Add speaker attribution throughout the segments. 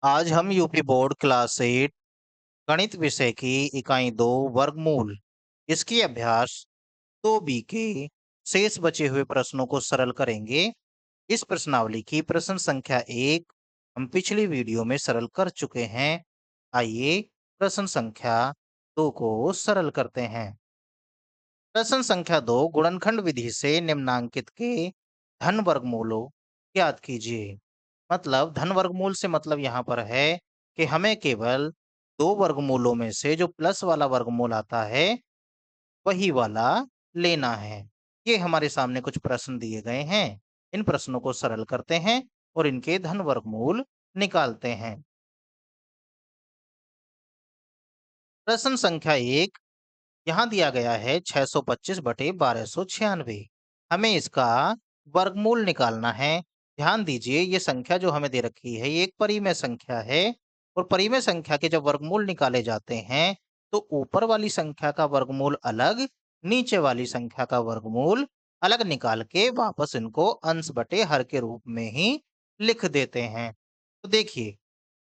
Speaker 1: आज हम UP board class 8 गणित विषय की इकाई 2 वर्गमूल इसकी अभ्यास 2B के शेष बचे हुए प्रश्नों को सरल करेंगे। इस प्रश्नावली की प्रश्न संख्या 1 हम पिछली वीडियो में सरल कर चुके हैं। आइए प्रश्न संख्या 2 को सरल करते हैं। प्रश्न संख्या 2 गुणनखंड विधि से निम्नांकित के धन वर्गमूलों ज्ञात कीजिए। मतलब धन वर्गमूल से मतलब यहाँ पर है कि हमें केवल दो वर्गमूलों में से जो प्लस वाला वर्गमूल आता है वही वाला लेना है। ये हमारे सामने कुछ प्रश्न दिए गए हैं। इन प्रश्नों को सरल करते हैं और इनके धन वर्गमूल निकालते हैं। प्रश्न संख्या 1 यहाँ दिया गया है 625 बटे 1296। हमें इसका वर्गमूल निकालना है। ध्यान दीजिए ये संख्या जो हमें दे रखी है ये एक परिमेय संख्या है और परिमेय संख्या के जब वर्गमूल निकाले जाते हैं तो ऊपर वाली संख्या का वर्गमूल अलग, नीचे वाली संख्या का वर्गमूल अलग निकाल के वापस इनको अंश बटे हर के रूप में ही लिख देते हैं। तो देखिए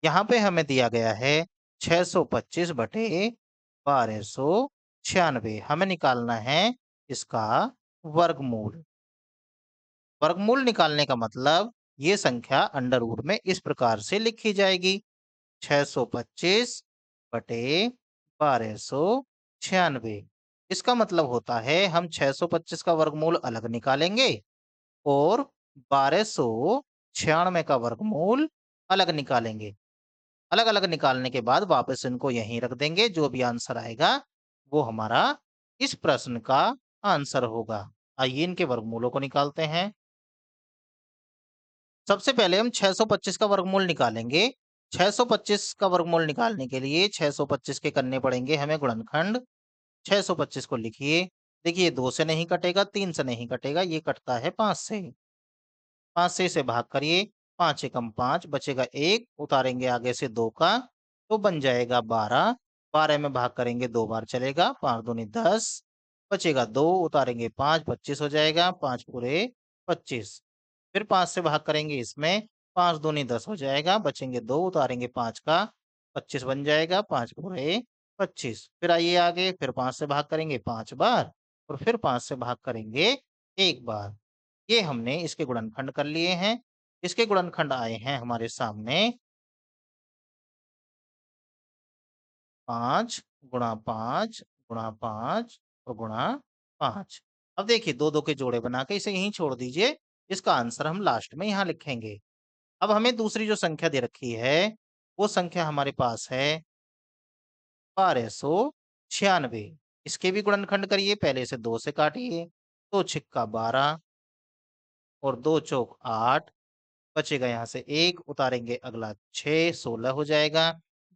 Speaker 1: यहाँ पे हमें दिया गया है 625 बटे 1296। हमें निकालना है इसका वर्गमूल। वर्गमूल निकालने का मतलब ये संख्या अंडर रूट में इस प्रकार से लिखी जाएगी 625 बटे 1296। इसका मतलब होता है हम 625 का वर्गमूल अलग निकालेंगे और 1296 का वर्गमूल अलग निकालेंगे। अलग अलग निकालने के बाद वापस इनको यहीं रख देंगे। जो भी आंसर आएगा वो हमारा इस प्रश्न का आंसर होगा। आइए इनके वर्गमूलों को निकालते हैं। सबसे पहले हम 625 का वर्गमूल निकालेंगे। 625 का वर्गमूल निकालने के लिए 625 के करने पड़ेंगे हमें गुणनखंड। 625 को लिखिए। देखिए 2 से नहीं कटेगा, 3 से नहीं कटेगा, ये कटता है 5 से। 5 से इसे भाग करिए। 5 एकम 5 बचेगा 1, उतारेंगे आगे से 2 का तो बन जाएगा 12। 12 में भाग करेंगे 2 बार चलेगा, 5 दूनी 10 बचेगा 2, उतारेंगे 5 25 हो जाएगा, 5 पूरे 25। फिर 5 से भाग करेंगे इसमें, 5 दूनी 10 हो जाएगा, बचेंगे 2, उतारेंगे 5 का 25 बन जाएगा, 5 पूरे 25। फिर आइए आगे, फिर 5 से भाग करेंगे 5 बार और फिर 5 से भाग करेंगे 1 बार। ये हमने इसके गुणनखंड कर लिए हैं। इसके गुणनखंड आए हैं हमारे सामने 5 गुणा 5 गुणा 5 और गुणा 5। अब देखिए 2-2 के जोड़े बना के इसे यहीं छोड़ दीजिए। इसका आंसर हम लास्ट में यहाँ लिखेंगे। अब हमें दूसरी जो संख्या दे रखी है, वो संख्या हमारे पास है 1296। इसके भी गुणनखंड करिए, पहले इसे 2 से काटिए, 2 छिक्का 12 और 2 चौक 8 बचेगा यहाँ से 1, उतारेंगे अगला 6, 16 हो जाएगा,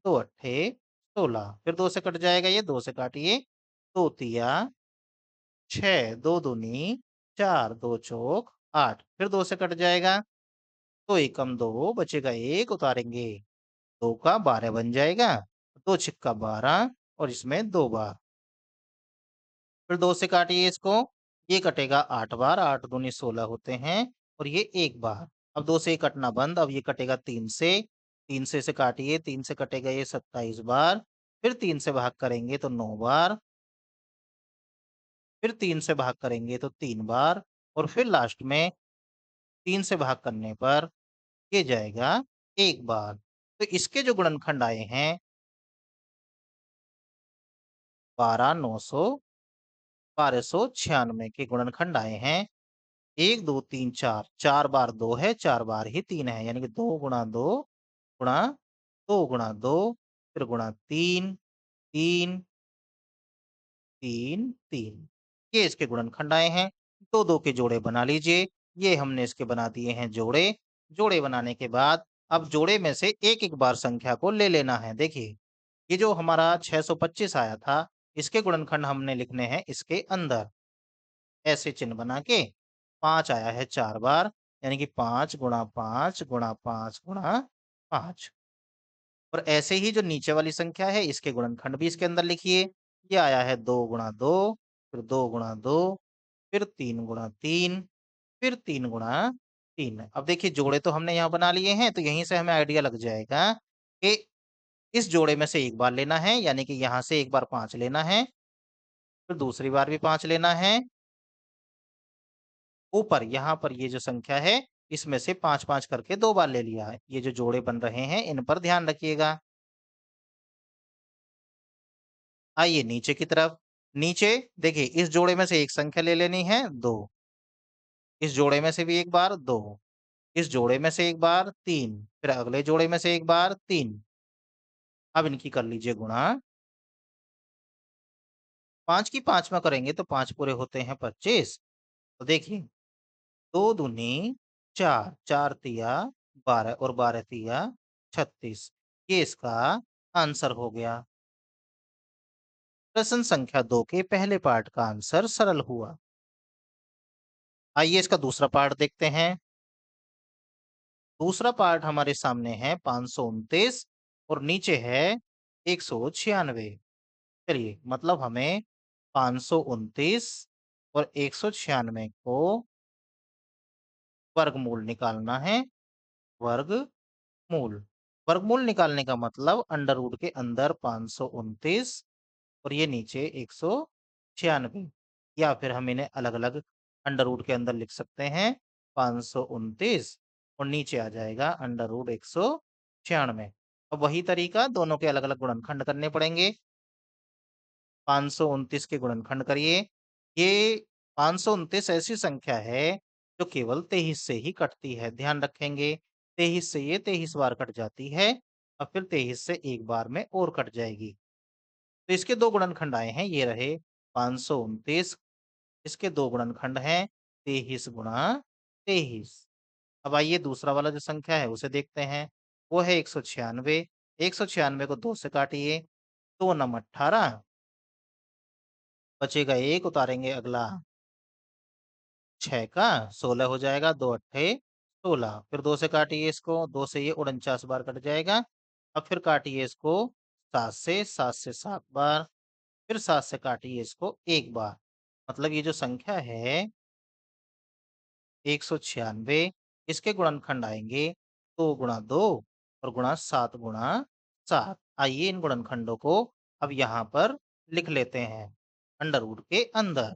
Speaker 1: 2 अट्ठे 16, फिर 2 से कट जाएगा ये, 2 से काटिए, 2 तिया 6, 2 दूनी 4, 2 चौक 8, फिर 2 से कट जाएगा, 2 एकम 2 बचेगा 1, उतारेंगे 2 का 12 बन जाएगा, 2 छिक्का 12 और इसमें 2 बार, फिर 2 से काटिए इसको, ये कटेगा 8 बार, 8 दूनी 16 होते हैं और ये 1 बार। अब 2 से ये कटना बंद, अब ये कटेगा 3 से, 3 से इसे काटिए, 3 से कटेगा ये 27 बार, फिर 3 से भाग करेंगे तो 9 बार, फिर 3 से भाग करेंगे तो 3 बार और फिर लास्ट में 3 से भाग करने पर ये जाएगा 1 बार। तो इसके जो गुणनखंड आए हैं 12 900 1296 के गुणनखंड आए हैं 1 2 3 4, 4 बार 2 है, 4 बार ही 3 है, यानी कि 2 गुणा 2 गुणा 2 गुणा 2 फिर गुणा 3 3 3 3। ये इसके गुणनखंड आए हैं। 2-2 के जोड़े बना लीजिए। ये हमने इसके बना दिए हैं जोड़े। जोड़े बनाने के बाद अब जोड़े में से एक-एक बार संख्या को ले लेना है। देखिए, ये जो हमारा 625 आया था, इसके गुणनखंड हमने लिखने हैं इसके अंदर। ऐसे चिन्ह बना के 5 आया है 4 बार, यानी कि 5 गुणा 5 गुणा 5 गुणा 5। और ऐसे ही जो नीचे वाली संख्या है, इसके गुणनखंड भी इसके अंदर लिखिए। ये आया है 2 गुणा 2, फिर 2 गुणा 2, फिर 3 गुणा 3, फिर 3 गुणा 3। अब देखिए जोड़े तो हमने यहाँ बना लिए हैं, तो यहीं से हमें आइडिया लग जाएगा कि इस जोड़े में से एक बार लेना है, यानी कि यहाँ से एक बार 5 लेना है, फिर दूसरी बार भी 5 लेना है। ऊपर यहाँ पर ये जो संख्या है, इसमें से 5-5 करके 2 बार ले लिया है। ये जो जोड़े बन रहे हैं, इन पर ध्यान रखिएगा। आइए नीचे की तरफ। नीचे देखिए इस जोड़े में से एक संख्या ले लेनी है 2, इस जोड़े में से भी एक बार 2, इस जोड़े में से एक बार 3, फिर अगले जोड़े में से एक बार 3। अब इनकी कर लीजिए गुणा। 5 की 5 में करेंगे तो 5 पूरे होते हैं 25। तो देखिए 2 दूनी 4, 4 तिया 12 और 12 तिया 36। ये इसका आंसर हो गया। प्रश्न संख्या 2 के पहले पार्ट का आंसर सरल हुआ। आइए इसका दूसरा पार्ट देखते हैं। दूसरा पार्ट हमारे सामने है 529 और नीचे है 196। चलिए मतलब हमें 529 और 196 को वर्गमूल निकालना है। वर्गमूल वर्गमूल निकालने का मतलब अंडर रूट के अंदर 529 और ये नीचे 196, या फिर हम इन्हें अलग-अलग अंडर रूट के अंदर लिख सकते हैं। 529 और नीचे आ जाएगा अंडर रूट 196। अब वही तरीका दोनों के अलग-अलग गुणनखंड करने पड़ेंगे। 529 के गुणनखंड करिए। ये 529 ऐसी संख्या है जो केवल 23 से ही कटती है। ध्यान रखेंगे 23 से ये 23 बार कट जाती है और फिर 23 से एक बार में और कट जाएगी। तो इसके 2 गुणनखंड आए हैं, ये रहे 529। इसके 2 गुणनखंड हैं 23 गुणा 23। अब आइए दूसरा वाला जो संख्या है उसे देखते हैं। वो है 196। 196 को 2 से काटिए, 2 नम 18, बचेगा 1, उतारेंगे अगला 6 का 16 हो जाएगा, 2 अट्ठे 16। फिर 2 से काटिए इसको, 2 से ये 49 बार कट जाएगा। अब फिर काटिए इसको 7 से, 7 से 7 बार, फिर 7 से काटिए इसको 1 बार। मतलब ये जो संख्या है 196, इसके गुणनखंड आएँगे 2 गुणा 2 और गुणा 7 गुणा 7। आइए इन गुणनखंडों को अब यहाँ पर लिख लेते हैं अंडर रूट के अंदर।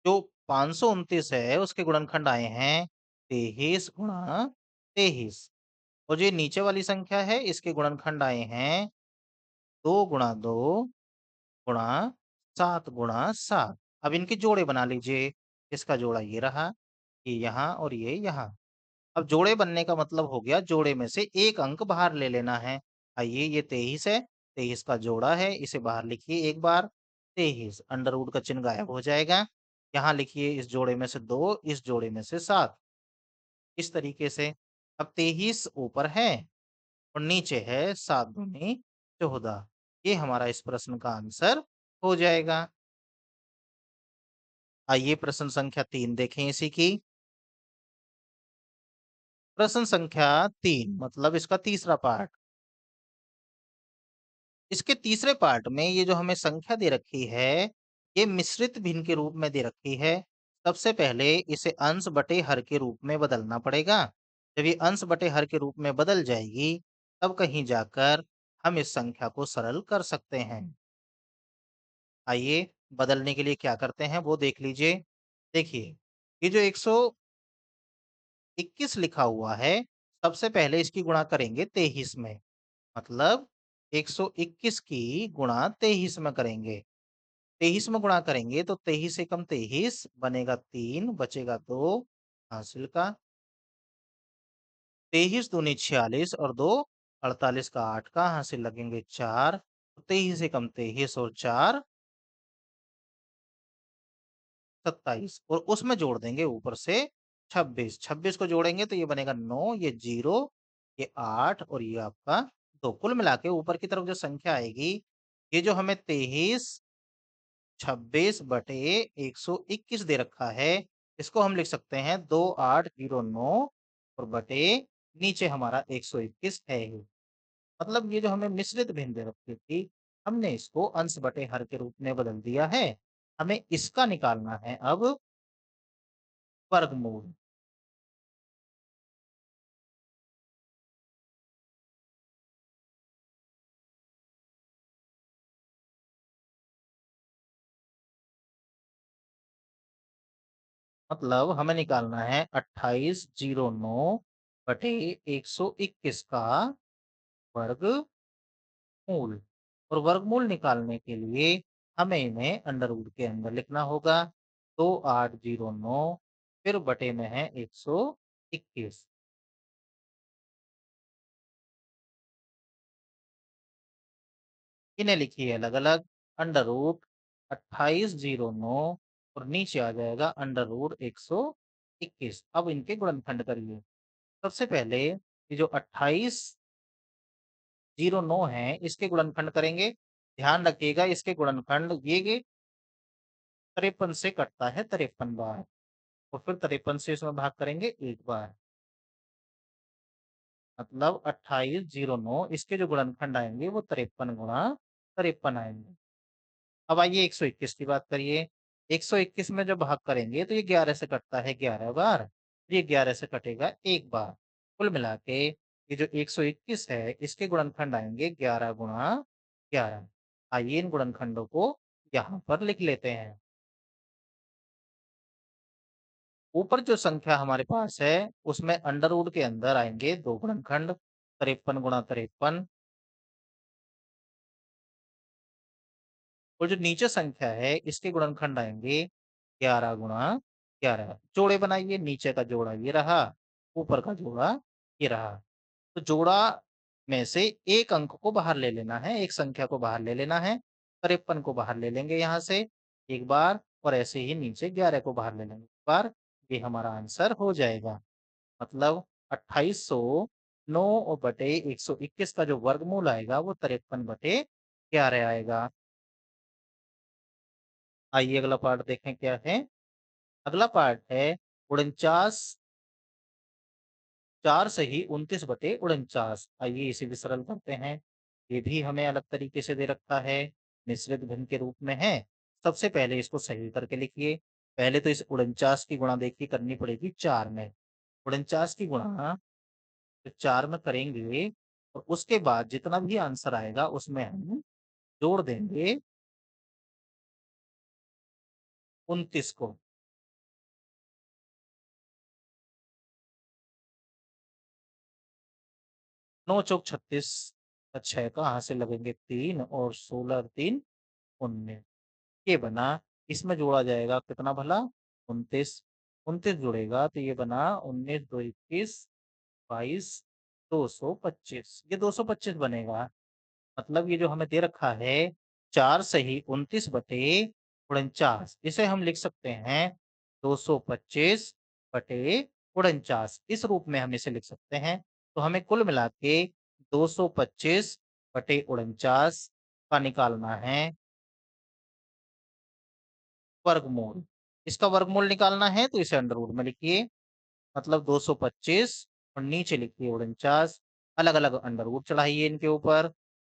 Speaker 1: जो 529 है उसके गुणनखंड आए हैं 23 गुणा 23 और जो ये नीचे वाली संख्या है इसके गुणनखंड आए हैं 2 गुणा 2 गुणा 7 गुणा 7। अब इनके जोड़े बना लीजिए। इसका जोड़ा ये रहा, ये यहाँ और ये यहाँ। अब जोड़े बनने का मतलब हो गया जोड़े में से एक अंक बाहर ले लेना है। आइए ये 23 है, 23 का जोड़ा है, इसे बाहर लिखिए एक बार। 23 अंडर रूट का चिन्ह गायब हो जाएगा। यहाँ लिखिए इस जोड़े में से 2, इस जोड़े में से 7। इस तरीके से अब 23 ऊपर है और नीचे है 7 दूनी 14। ये हमारा इस प्रश्न का आंसर हो जाएगा। आइए प्रश्न संख्या 3 देखें इसी की। प्रश्न संख्या 3 मतलब इसका तीसरा पार्ट। इसके तीसरे पार्ट में ये जो हमें संख्या दे रखी है, ये मिश्रित भिन्न के रूप में दे रखी है। सबसे पहले इसे अंश बटे हर के रूप में बदलना पड़ेगा। जब ये अंश बटे हर के रूप में बदल जाएगी, तब कहीं जाकर हम इस संख्या को सरल कर सकते हैं। आइए बदलने के लिए क्या करते हैं वो देख लीजिए। देखिए, ये जो 121 लिखा हुआ है, सबसे पहले इसकी गुणा करेंगे 23 में। मतलब 121 की गुणा 23 में करेंगे। 23 में गुणा करेंगे तो 23 एकम 23 बनेगा 3, बचेगा 2 हासिल का। 23 दूनी 46 और 2 48 का 8 का हासिल लगेंगे 4। 23 एकम 23 और 4 27 और उसमें जोड़ देंगे ऊपर से 26। 26 को जोड़ेंगे तो ये बनेगा 9, ये 0, ये 8 और ये आपका 2। कुल मिला के ऊपर की तरफ जो संख्या आएगी, ये जो हमें 23 26 बटे 121 दे रखा है, इसको हम लिख सकते हैं 2809 और बटे नीचे हमारा 121 है ही। मतलब ये जो हमें मिश्रित भिन्न दे रखी थी, हमने इसको अंश बटे हर के रूप में बदल दिया है। हमें इसका निकालना है अब वर्गमूल। मतलब हमें निकालना है 2809 बटे 121 का वर्गमूल। और वर्गमूल निकालने के लिए हमें इन्हें अंडर रूट के अंदर लिखना होगा। 2809 फिर बटे में है 121। इन्हें लिखिए अलग अलग। अंडर रूट 2809 और नीचे आ जाएगा अंडर रूट 121। अब इनके गुणनखंड करिए। सबसे पहले ये जो 2809 है इसके गुणनखंड करेंगे। ध्यान रखिएगा इसके गुणनखंड ये 53 से कटता है 53 बार। और फिर 53 से इसमें भाग करेंगे एक बार। मतलब 2809 इसके जो गुणनखंड आएंगे वो 53 गुणा 53 आएंगे। अब आइए 121 की बात करिए। 121 में जब भाग करेंगे तो ये 11 से कटता है 11 बार। ये 11 से कटेगा एक बार। कुल मिला के ये जो 121 है इसके गुणनखंड आएंगे 11 गुणा 11। आइए इन गुणनखंडों को यहाँ पर लिख लेते हैं। ऊपर जो संख्या हमारे पास है उसमें अंडर रूट के अंदर आएंगे दो गुणनखंड 53 गुणा 53। और जो नीचे संख्या है इसके गुणनखंड आएंगे 11 गुणा 11। जोड़े बनाइए। नीचे का जोड़ा ये रहा, ऊपर का जोड़ा ये रहा। तो जोड़ा में से एक अंक को बाहर ले लेना है, एक संख्या को बाहर ले लेना है। 53 को बाहर ले लेंगे यहाँ से एक बार, और ऐसे ही नीचे 11 को बाहर ले लेंगे एक बार। ये हमारा आंसर हो जाएगा। मतलब 2809 और बटे 121 का जो वर्गमूल आएगा वो 53 बटे 11 आएगा। आइए अगला पार्ट देखें क्या है। अगला पार्ट है 49, 4 से ही 29/49। आइए इसे भी सरल करते हैं। ये भी हमें अलग तरीके से दे रखा है, मिश्रित भिन्न के रूप में है। सबसे पहले इसको सही करके लिखिए। पहले तो इस 49 की गुणा देखिए करनी पड़ेगी 4 में। 49 की गुणा तो 4 में करेंगे, और उसके बाद जितना भी आंसर आएगा उसमें हम जोड़ देंगे 29 को। 9 चौक 36, 6 कहाँ से लगेंगे 3, और 16 3 19। ये बना। इसमें जोड़ा जाएगा कितना भला 29। 29 जुड़ेगा तो ये बना 19 2 21 22 225। ये 225 बनेगा। मतलब ये जो हमें दे रखा है 4 सही 29/49, इसे हम लिख सकते हैं 225/49। इस रूप में हम इसे लिख सकते हैं। तो हमें कुल मिला के 225/49 का निकालना है वर्गमूल। इसका वर्गमूल निकालना है तो इसे अंडर रूट में लिखिए। मतलब 225 और नीचे लिखिए 49। अलग अलग अंडर रूट चढ़ाइए इनके ऊपर।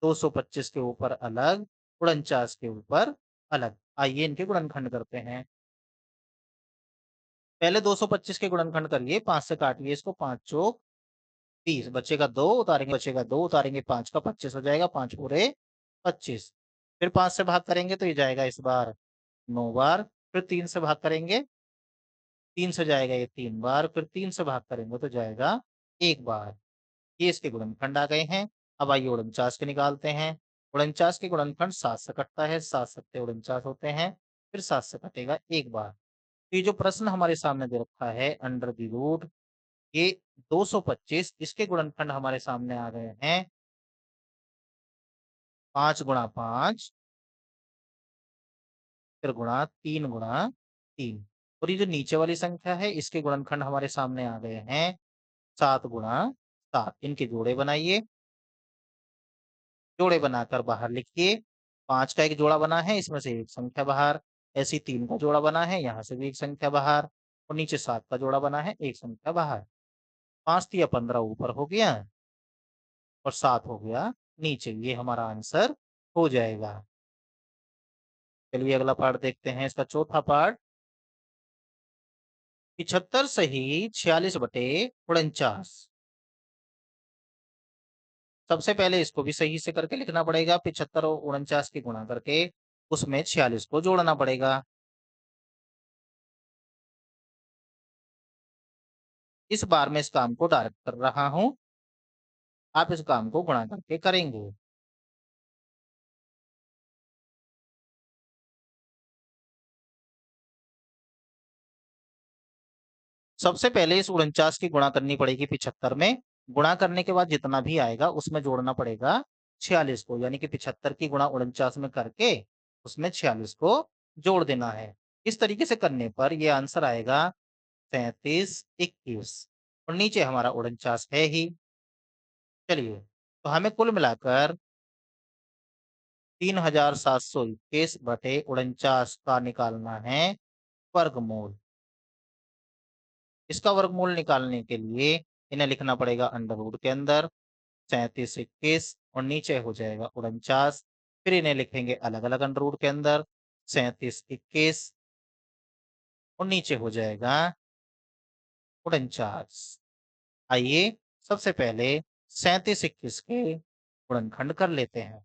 Speaker 1: 225 के ऊपर अलग, 49 के ऊपर अलग। आइए इनके गुणनखंड करते हैं। पहले 225 के गुणनखंड करिए। 5 से काटिए इसको। 5 चौक 30, बचेगा 2 उतारेंगे, बचेगा 2 उतारेंगे 5 का 25 हो जाएगा। 5 पूरे 25। फिर 5 से भाग करेंगे तो ये जाएगा इस बार 9 बार। फिर 3 से भाग करेंगे, 3 से जाएगा ये 3 बार। फिर 3 से भाग करेंगे तो जाएगा एक बार। ये इसके गुणनखंड आ गए हैं। अब आइए 49 के निकालते हैं। 49 के गुणनखंड 7 से कटता है, 7 सत्ते 49 होते हैं। फिर 7 से कटेगा एक बार। तो ये जो प्रश्न हमारे सामने दे रखा है अंडर द रूट, ये 225, इसके गुणनखंड हमारे सामने आ गए हैं 5 गुणा 5, फिर गुणा 3 गुणा 3। और ये जो नीचे वाली संख्या है इसके गुणनखंड हमारे सामने आ गए हैं 7 गुणा 7। इनके जोड़े बनाइए। जोड़े बनाकर बाहर लिखिए। 5 का एक जोड़ा बना है, इसमें से एक संख्या बाहर। ऐसी 3 का जोड़ा बना है, यहाँ से भी एक संख्या बाहर। और नीचे 7 का जोड़ा बना है, एक संख्या बाहर। 5 तिया 15 ऊपर हो गया, और 7 हो गया नीचे। ये हमारा आंसर हो जाएगा। चलिए अगला पार्ट देखते हैं, इसका चौथा पार्ट। 75 सही 46/49। सबसे पहले इसको भी सही से करके लिखना पड़ेगा। 75 और 49 की गुणा करके उसमें 46 को जोड़ना पड़ेगा। इस बार मैं इस काम को डायरेक्ट कर रहा हूँ, आप इस काम को गुणा करके करेंगे। सबसे पहले इस 49 की गुणा करनी पड़ेगी 75 में, गुणा करने के बाद जितना भी आएगा उसमें जोड़ना पड़ेगा 46 को, यानी कि 75 की गुणा 49 में करके उसमें 46 को जोड़ देना है। इस तरीके से करने पर ये आंसर आएगा 37 21 और नीचे हमारा 49 है ही। चलिए, तो हमें कुल मिलाकर 3721 बटे 49 का निकालना है वर्गमूल। इसका वर्गमूल निकालने के लिए इन्हें लिखना पड़ेगा अंडर रूट के अंदर 37 21 और नीचे हो जाएगा 49। फिर इन्हें लिखेंगे अलग अलग अंडर रूट के अंदर 37 21 और नीचे हो जाएगा 49। आइए सबसे पहले 37 21 के गुणनखंड कर लेते हैं।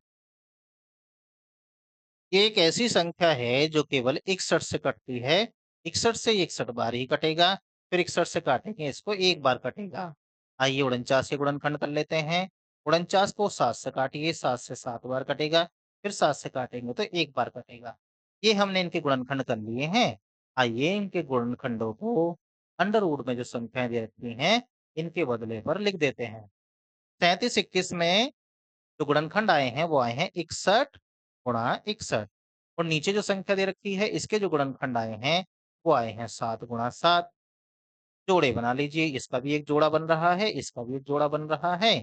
Speaker 1: ये एक ऐसी संख्या है जो केवल 61 से कटती है। 61 से 61 बार ही कटेगा, फिर 61 से काटेंगे इसको एक बार कटेगा। आइए 49 के गुणनखंड कर लेते हैं। 49 को 7 से काटिए, 7 से 7 बार कटेगा, फिर 7 से काटेंगे तो एक बार कटेगा। ये हमने इनके गुणनखंड कर लिए हैं। आइए इनके गुणनखंडों को अंडर रूट में जो संख्याएं दे रखी हैं, इनके बदले पर लिख देते हैं। 37 21 में जो गुणनखंड आए हैं वो आए हैं 61 गुणा 61 और नीचे जो संख्या दे रखी है इसके जो गुणनखंड आए हैं वो आए हैं 7 गुणा 7। जोड़े बना लीजिए, इसका भी एक जोड़ा बन रहा है, इसका भी एक जोड़ा बन रहा है।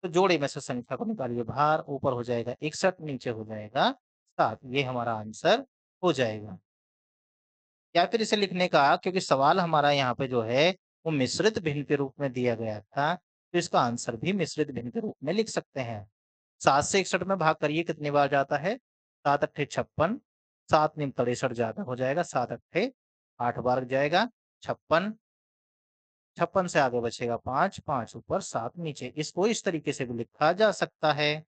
Speaker 1: तो जोड़े में से संख्या को निकालिए बाहर, ऊपर हो जाएगा 61 नीचे हो जाएगा 7। ये हमारा आंसर हो जाएगा। या फिर इसे लिखने का, क्योंकि सवाल हमारा यहाँ पे जो है वो मिश्रित भिन्न के रूप में दिया गया था, तो इसका आंसर भी मिश्रित भिन्न के रूप में लिख सकते हैं। 7 से 61 में भाग करिए कितनी बार जाता है? 7 अट्ठे 56, 7 नीम 63 ज़्यादा हो जाएगा, 7 अट्ठे 8 बार जाएगा 56, 56 से आगे बचेगा 5, 5 ऊपर 7 नीचे। इसको इस तरीके से भी लिखा जा सकता है।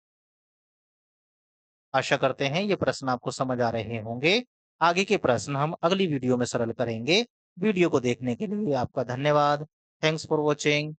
Speaker 1: आशा करते हैं ये प्रश्न आपको समझ आ रहे होंगे। आगे के प्रश्न हम अगली वीडियो में सरल करेंगे। वीडियो को देखने के लिए आपका धन्यवाद। Thanks for watching.